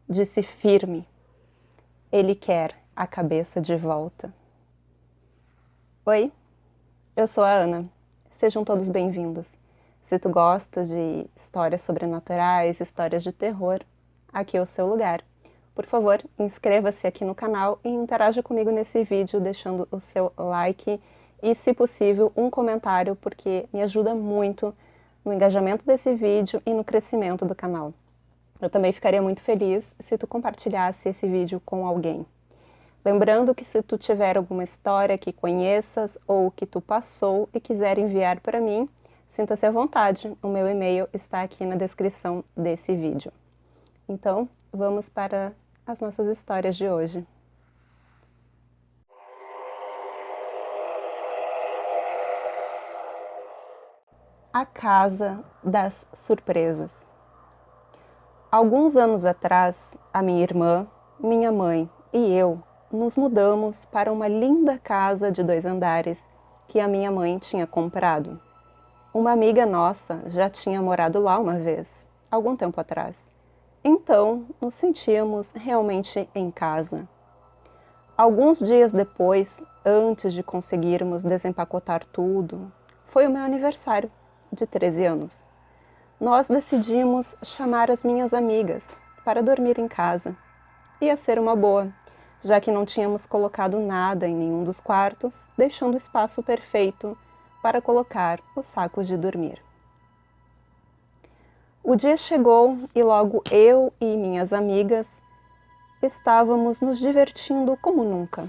disse firme: ele quer a cabeça de volta. Oi, eu sou a Ana. Sejam todos bem-vindos. Se tu gosta de histórias sobrenaturais, histórias de terror, aqui é o seu lugar. Por favor, inscreva-se aqui no canal e interaja comigo nesse vídeo deixando o seu like e, se possível, um comentário, porque me ajuda muito no engajamento desse vídeo e no crescimento do canal. Eu também ficaria muito feliz se tu compartilhasse esse vídeo com alguém. Lembrando que se tu tiver alguma história que conheças ou que tu passou e quiser enviar para mim, sinta-se à vontade, o meu e-mail está aqui na descrição desse vídeo. Então, vamos para as nossas histórias de hoje. A Casa das Surpresas. Alguns anos atrás, a minha irmã, minha mãe e eu nos mudamos para uma linda casa de 2 andares que a minha mãe tinha comprado. Uma amiga nossa já tinha morado lá uma vez, algum tempo atrás. Então, nos sentíamos realmente em casa. Alguns dias depois, antes de conseguirmos desempacotar tudo, foi o meu aniversário, de 13 anos. Nós decidimos chamar as minhas amigas para dormir em casa. Ia ser uma boa, já que não tínhamos colocado nada em nenhum dos quartos, deixando o espaço perfeito para colocar os sacos de dormir. O dia chegou e logo eu e minhas amigas estávamos nos divertindo como nunca,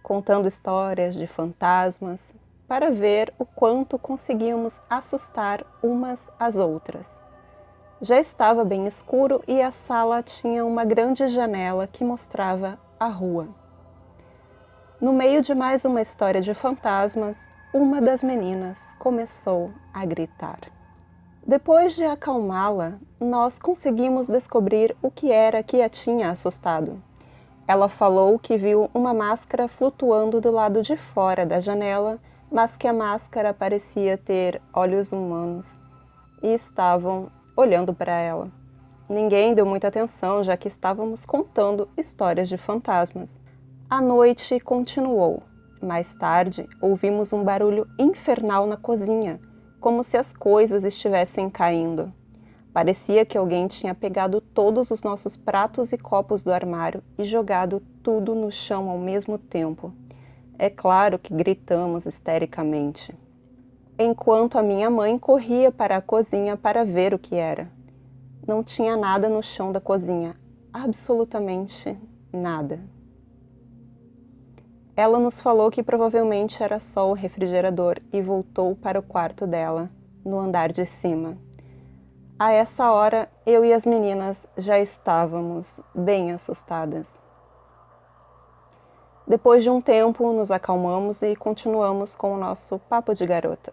contando histórias de fantasmas para ver o quanto conseguíamos assustar umas às outras. Já estava bem escuro e a sala tinha uma grande janela que mostrava a rua. No meio de mais uma história de fantasmas, uma das meninas começou a gritar. Depois de acalmá-la, nós conseguimos descobrir o que era que a tinha assustado. Ela falou que viu uma máscara flutuando do lado de fora da janela, mas que a máscara parecia ter olhos humanos e estavam olhando para ela. Ninguém deu muita atenção, já que estávamos contando histórias de fantasmas. A noite continuou. Mais tarde, ouvimos um barulho infernal na cozinha, como se as coisas estivessem caindo. Parecia que alguém tinha pegado todos os nossos pratos e copos do armário e jogado tudo no chão ao mesmo tempo. É claro que gritamos histericamente. Enquanto a minha mãe corria para a cozinha para ver o que era. Não tinha nada no chão da cozinha, absolutamente nada. Ela nos falou que provavelmente era só o refrigerador e voltou para o quarto dela, no andar de cima. A essa hora, eu e as meninas já estávamos bem assustadas. Depois de um tempo, nos acalmamos e continuamos com o nosso papo de garota.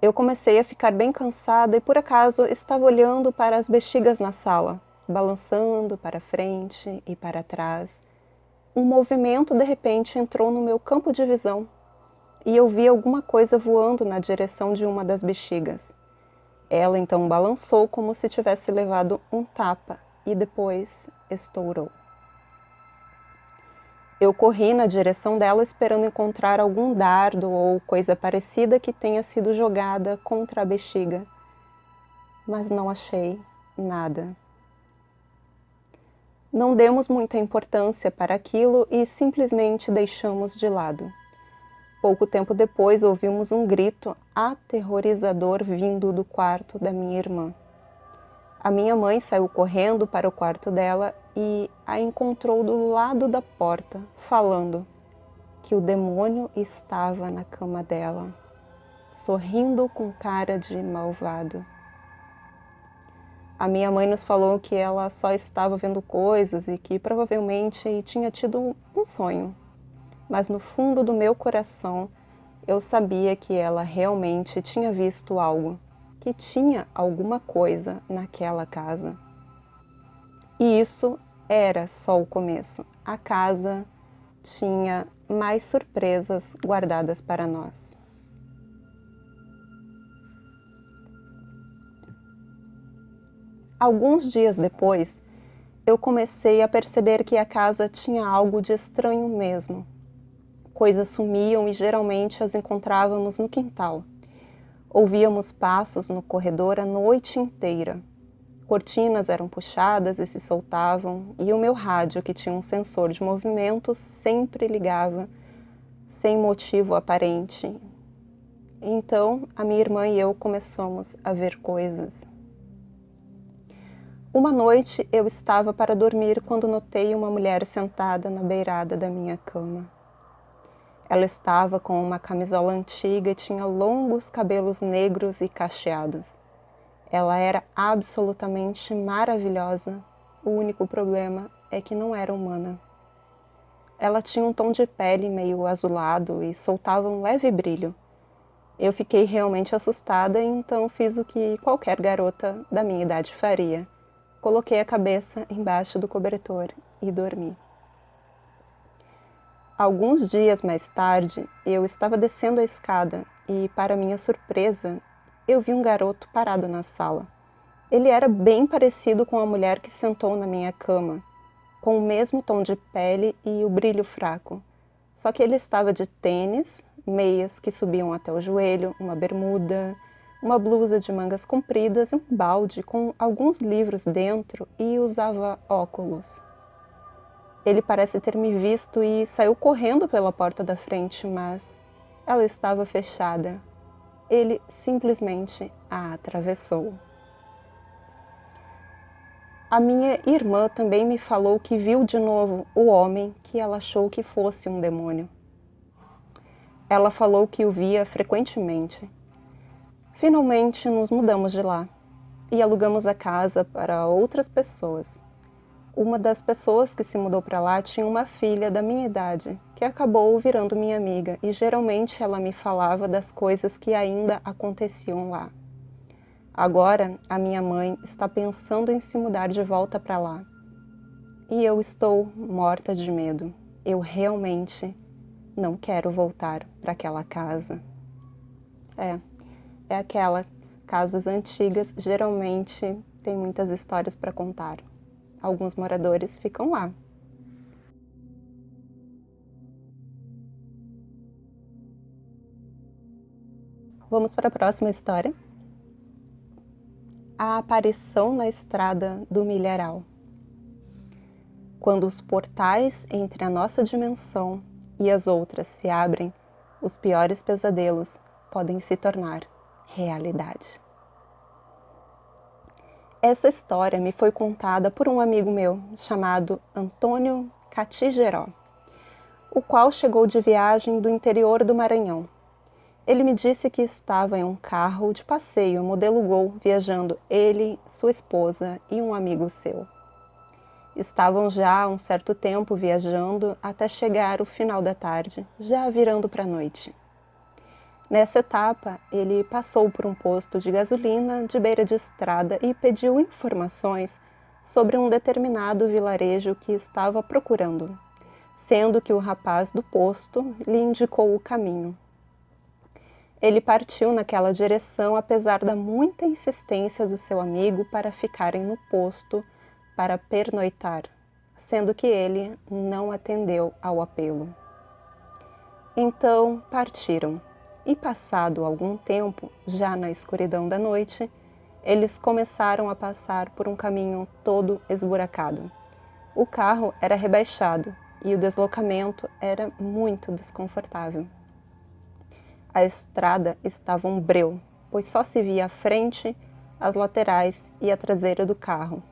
Eu comecei a ficar bem cansada e, por acaso, estava olhando para as bexigas na sala, balançando para frente e para trás. Um movimento de repente entrou no meu campo de visão e eu vi alguma coisa voando na direção de uma das bexigas. Ela então balançou como se tivesse levado um tapa e depois estourou. Eu corri na direção dela esperando encontrar algum dardo ou coisa parecida que tenha sido jogada contra a bexiga, mas não achei nada. Não demos muita importância para aquilo e simplesmente deixamos de lado. Pouco tempo depois, ouvimos um grito aterrorizador vindo do quarto da minha irmã. A minha mãe saiu correndo para o quarto dela e a encontrou do lado da porta, falando que o demônio estava na cama dela, sorrindo com cara de malvado. A minha mãe nos falou que ela só estava vendo coisas e que provavelmente tinha tido um sonho. Mas no fundo do meu coração, eu sabia que ela realmente tinha visto algo, que tinha alguma coisa naquela casa. E isso era só o começo. A casa tinha mais surpresas guardadas para nós. Alguns dias depois, eu comecei a perceber que a casa tinha algo de estranho mesmo. Coisas sumiam e geralmente as encontrávamos no quintal. Ouvíamos passos no corredor a noite inteira. Cortinas eram puxadas e se soltavam, e o meu rádio, que tinha um sensor de movimento, sempre ligava, sem motivo aparente. Então, a minha irmã e eu começamos a ver coisas. Uma noite eu estava para dormir quando notei uma mulher sentada na beirada da minha cama. Ela estava com uma camisola antiga e tinha longos cabelos negros e cacheados. Ela era absolutamente maravilhosa. O único problema é que não era humana. Ela tinha um tom de pele meio azulado e soltava um leve brilho. Eu fiquei realmente assustada e então fiz o que qualquer garota da minha idade faria. Coloquei a cabeça embaixo do cobertor e dormi. Alguns dias mais tarde, eu estava descendo a escada e, para minha surpresa, eu vi um garoto parado na sala. Ele era bem parecido com a mulher que sentou na minha cama, com o mesmo tom de pele e o brilho fraco. Só que ele estava de tênis, meias que subiam até o joelho, uma bermuda, uma blusa de mangas compridas e um balde com alguns livros dentro e usava óculos. Ele parece ter me visto e saiu correndo pela porta da frente, mas ela estava fechada. Ele simplesmente a atravessou. A minha irmã também me falou que viu de novo o homem que ela achou que fosse um demônio. Ela falou que o via frequentemente. Finalmente nos mudamos de lá e alugamos a casa para outras pessoas. Uma das pessoas que se mudou para lá tinha uma filha da minha idade, que acabou virando minha amiga, e geralmente ela me falava das coisas que ainda aconteciam lá. Agora, a minha mãe está pensando em se mudar de volta para lá. E eu estou morta de medo. Eu realmente não quero voltar para aquela casa. É aquela. Casas antigas geralmente tem muitas histórias para contar. Alguns moradores ficam lá. Vamos para a próxima história. A aparição na estrada do milharal. Quando os portais entre a nossa dimensão e as outras se abrem, os piores pesadelos podem se tornar realidade. Essa história me foi contada por um amigo meu chamado Antônio Catigeró, o qual chegou de viagem do interior do Maranhão. Ele me disse que estava em um carro de passeio modelo Gol, viajando ele, sua esposa e um amigo seu. Estavam já há um certo tempo viajando até chegar o final da tarde, já virando para a noite. Nessa etapa, ele passou por um posto de gasolina de beira de estrada e pediu informações sobre um determinado vilarejo que estava procurando, sendo que o rapaz do posto lhe indicou o caminho. Ele partiu naquela direção apesar da muita insistência do seu amigo para ficarem no posto para pernoitar, sendo que ele não atendeu ao apelo. Então partiram. E passado algum tempo, já na escuridão da noite, eles começaram a passar por um caminho todo esburacado. O carro era rebaixado e o deslocamento era muito desconfortável. A estrada estava um breu, pois só se via a frente, as laterais e a traseira do carro.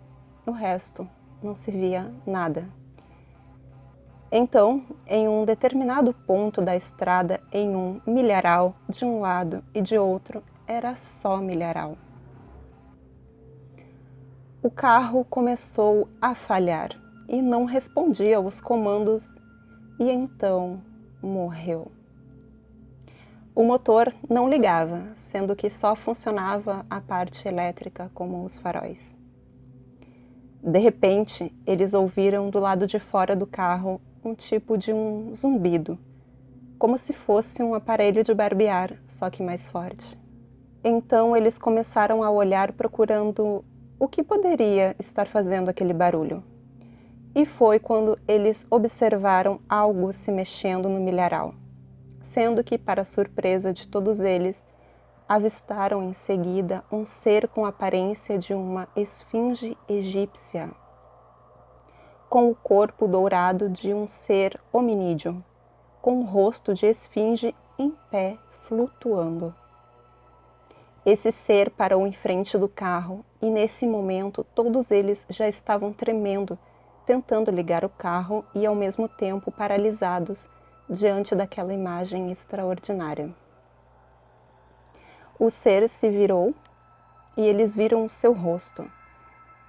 O resto não se via nada. Então, em um determinado ponto da estrada, em um milharal, de um lado e de outro, era só milharal. O carro começou a falhar e não respondia aos comandos e então morreu. O motor não ligava, sendo que só funcionava a parte elétrica como os faróis. De repente, eles ouviram do lado de fora do carro um tipo de um zumbido, como se fosse um aparelho de barbear, só que mais forte. Então eles começaram a olhar procurando o que poderia estar fazendo aquele barulho. E foi quando eles observaram algo se mexendo no milharal, sendo que, para surpresa de todos eles, avistaram em seguida um ser com a aparência de uma esfinge egípcia, com o corpo dourado de um ser hominídeo, com o rosto de esfinge em pé, flutuando. Esse ser parou em frente do carro e, nesse momento, todos eles já estavam tremendo, tentando ligar o carro e, ao mesmo tempo, paralisados diante daquela imagem extraordinária. O ser se virou e eles viram o seu rosto.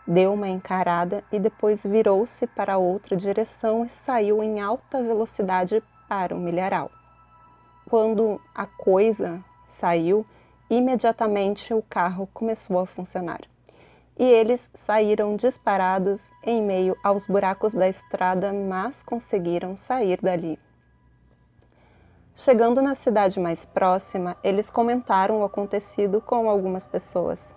Deu uma encarada e depois virou-se para outra direção e saiu em alta velocidade para o milharal. Quando a coisa saiu, imediatamente o carro começou a funcionar. E eles saíram disparados em meio aos buracos da estrada, mas conseguiram sair dali. Chegando na cidade mais próxima, eles comentaram o acontecido com algumas pessoas,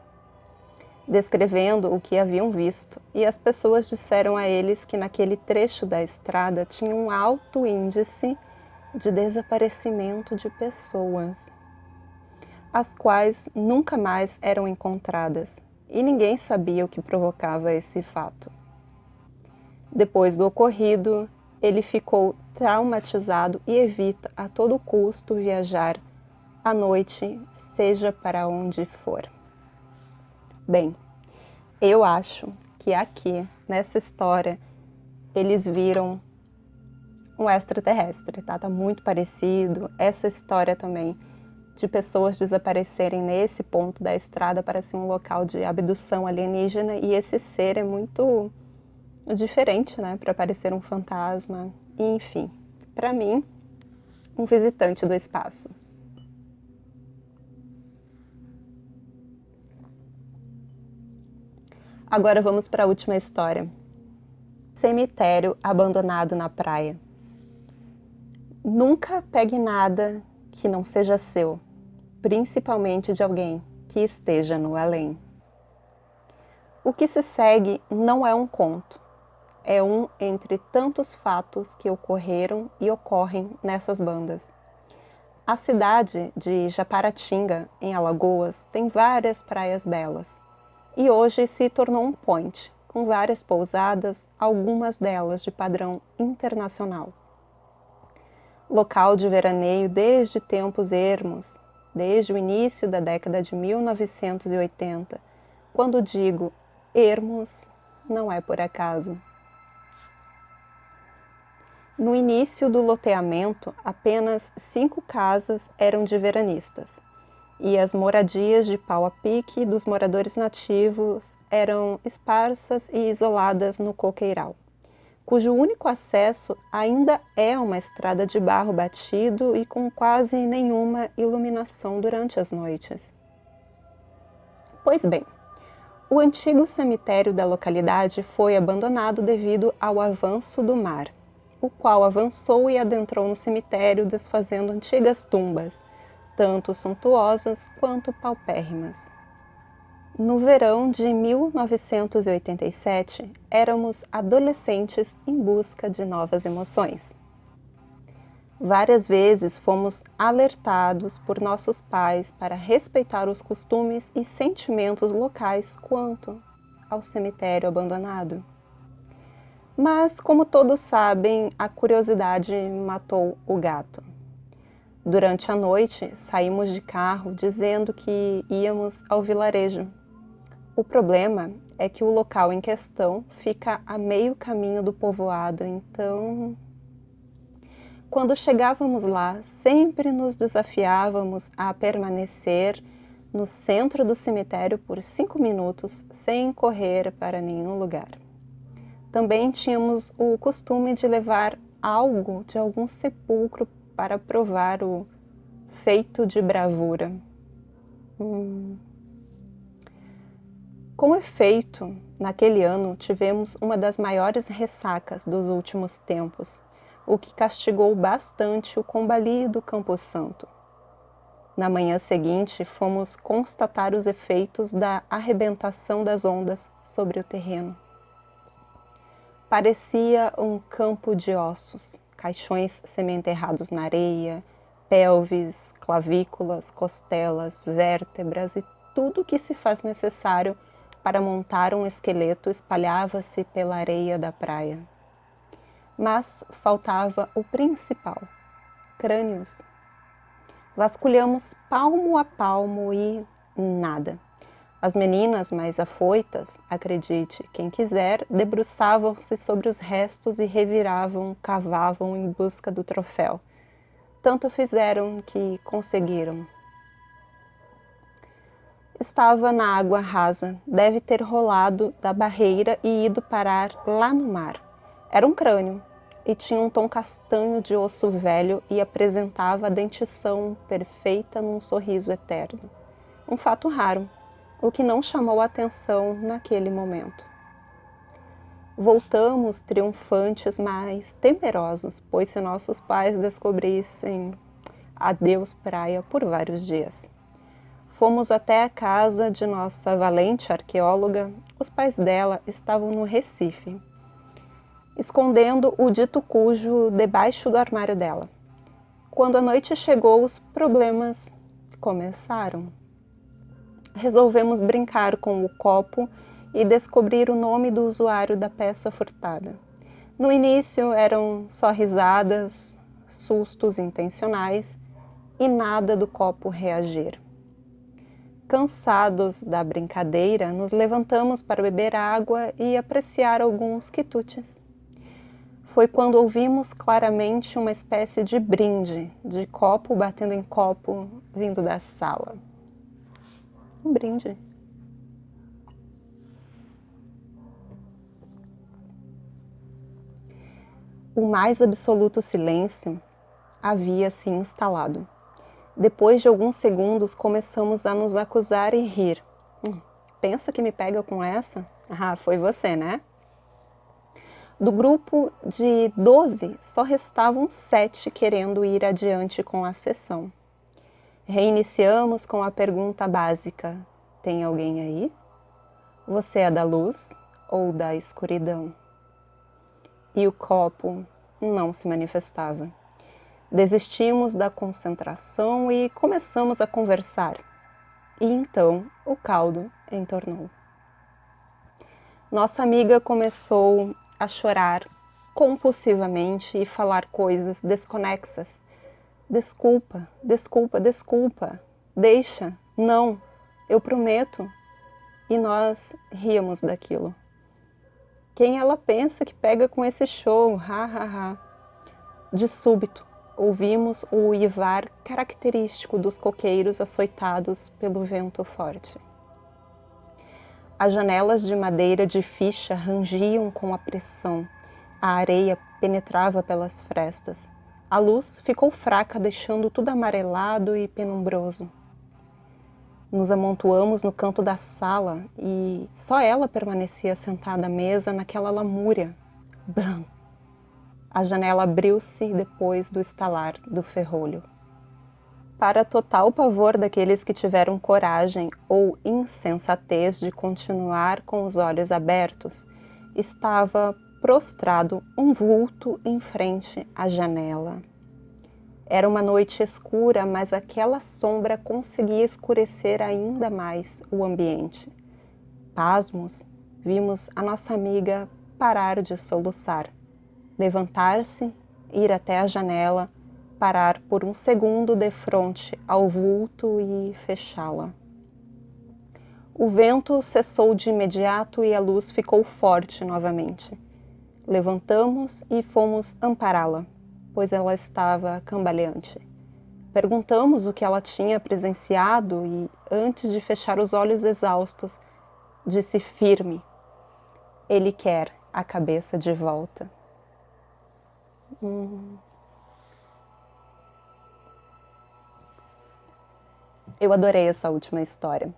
descrevendo o que haviam visto, e as pessoas disseram a eles que naquele trecho da estrada tinha um alto índice de desaparecimento de pessoas, as quais nunca mais eram encontradas, e ninguém sabia o que provocava esse fato. Depois do ocorrido, ele ficou traumatizado e evita a todo custo viajar à noite, seja para onde for. Bem, eu acho que aqui, nessa história, eles viram um extraterrestre, tá? Tá muito parecido. Essa história também de pessoas desaparecerem nesse ponto da estrada parece um local de abdução alienígena, e esse ser é muito diferente, né? Para parecer um fantasma. E, enfim, para mim, um visitante do espaço. Agora vamos para a última história. Cemitério abandonado na praia. Nunca pegue nada que não seja seu, principalmente de alguém que esteja no além. O que se segue não é um conto, é um entre tantos fatos que ocorreram e ocorrem nessas bandas. A cidade de Japaratinga, em Alagoas, tem várias praias belas e hoje se tornou um point, com várias pousadas, algumas delas de padrão internacional. Local de veraneio desde tempos ermos, desde o início da década de 1980. Quando digo ermos, não é por acaso. No início do loteamento, apenas 5 casas eram de veranistas, e as moradias de pau a pique dos moradores nativos eram esparsas e isoladas no coqueiral, cujo único acesso ainda é uma estrada de barro batido e com quase nenhuma iluminação durante as noites. Pois bem, o antigo cemitério da localidade foi abandonado devido ao avanço do mar, o qual avançou e adentrou no cemitério, desfazendo antigas tumbas, tanto suntuosas quanto paupérrimas. No verão de 1987, éramos adolescentes em busca de novas emoções. Várias vezes fomos alertados por nossos pais para respeitar os costumes e sentimentos locais quanto ao cemitério abandonado. Mas, como todos sabem, a curiosidade matou o gato. Durante a noite, saímos de carro dizendo que íamos ao vilarejo. O problema é que o local em questão fica a meio caminho do povoado, então, quando chegávamos lá, sempre nos desafiávamos a permanecer no centro do cemitério por 5 minutos, sem correr para nenhum lugar. Também tínhamos o costume de levar algo de algum sepulcro para provar o feito de bravura. Com efeito, naquele ano tivemos uma das maiores ressacas dos últimos tempos, o que castigou bastante o combali do Campo Santo. Na manhã seguinte, fomos constatar os efeitos da arrebentação das ondas sobre o terreno. Parecia um campo de ossos, caixões semi-enterrados na areia, pelvis, clavículas, costelas, vértebras e tudo o que se faz necessário para montar um esqueleto espalhava-se pela areia da praia. Mas faltava o principal: crânios. Vasculhamos palmo a palmo e nada. As meninas mais afoitas, acredite quem quiser, debruçavam-se sobre os restos e reviravam, cavavam em busca do troféu. Tanto fizeram que conseguiram. Estava na água rasa, deve ter rolado da barreira e ido parar lá no mar. Era um crânio e tinha um tom castanho de osso velho e apresentava a dentição perfeita num sorriso eterno. Um fato raro, o que não chamou a atenção naquele momento. Voltamos triunfantes, mas temerosos, pois se nossos pais descobrissem, adeus praia por vários dias. Fomos até a casa de nossa valente arqueóloga. Os pais dela estavam no Recife, escondendo o dito cujo debaixo do armário dela. Quando a noite chegou, os problemas começaram. Resolvemos brincar com o copo e descobrir o nome do usuário da peça furtada. No início eram só risadas, sustos intencionais e nada do copo reagir. Cansados da brincadeira, nos levantamos para beber água e apreciar alguns quitutes. Foi quando ouvimos claramente uma espécie de brinde, de copo batendo em copo, vindo da sala. Um brinde. O mais absoluto silêncio havia se instalado. Depois de alguns segundos, começamos a nos acusar e rir. Pensa que me pega com essa? Ah, foi você, né? Do grupo de 12, só restavam 7 querendo ir adiante com a sessão. Reiniciamos com a pergunta básica: tem alguém aí? Você é da luz ou da escuridão? E o copo não se manifestava. Desistimos da concentração e começamos a conversar. E então o caldo entornou. Nossa amiga começou a chorar compulsivamente e falar coisas desconexas. Desculpa, desculpa, desculpa. Deixa, não, eu prometo. E nós ríamos daquilo. Quem ela pensa que pega com esse show? Ha, ha, ha. De súbito, ouvimos o uivar característico dos coqueiros açoitados pelo vento forte. As janelas de madeira de ficha rangiam com a pressão. A areia penetrava pelas frestas. A luz ficou fraca, deixando tudo amarelado e penumbroso. Nos amontoamos no canto da sala e só ela permanecia sentada à mesa naquela lamúria. Blam! A janela abriu-se depois do estalar do ferrolho. Para total pavor daqueles que tiveram coragem ou insensatez de continuar com os olhos abertos, estava prostrado um vulto em frente à janela. Era uma noite escura, mas aquela sombra conseguia escurecer ainda mais o ambiente. Pasmos, vimos a nossa amiga parar de soluçar, levantar-se, ir até a janela, parar por um segundo defronte ao vulto e fechá-la. O vento cessou de imediato e a luz ficou forte novamente. Levantamos e fomos ampará-la, pois ela estava cambaleante. Perguntamos o que ela tinha presenciado e, antes de fechar os olhos exaustos, disse firme: ele quer a cabeça de volta. Eu adorei essa última história.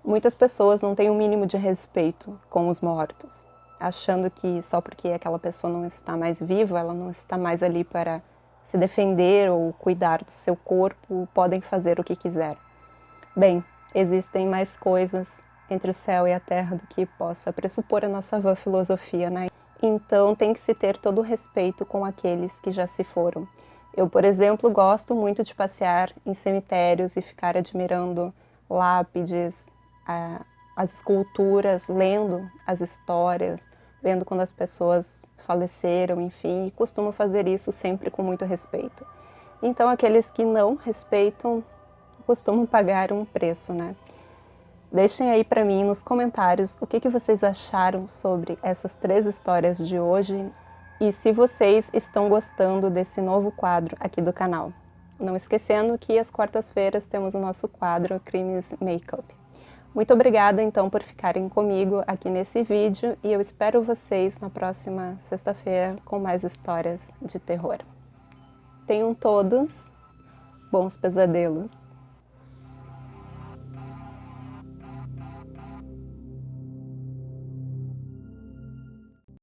Muitas pessoas não têm o mínimo de respeito com os mortos, achando que só porque aquela pessoa não está mais viva, ela não está mais ali para se defender ou cuidar do seu corpo, podem fazer o que quiser. Bem, existem mais coisas entre o céu e a terra do que possa pressupor a nossa vã filosofia, né? Então tem que se ter todo o respeito com aqueles que já se foram. Eu, por exemplo, gosto muito de passear em cemitérios e ficar admirando lápides, as esculturas, lendo as histórias, vendo quando as pessoas faleceram, enfim, e costumo fazer isso sempre com muito respeito. Então aqueles que não respeitam costumam pagar um preço, né? Deixem aí para mim nos comentários o que vocês acharam sobre essas 3 histórias de hoje e se vocês estão gostando desse novo quadro aqui do canal. Não esquecendo que às quartas-feiras temos o nosso quadro Crimes Makeup. Muito obrigada então por ficarem comigo aqui nesse vídeo e eu espero vocês na próxima sexta-feira com mais histórias de terror. Tenham todos bons pesadelos!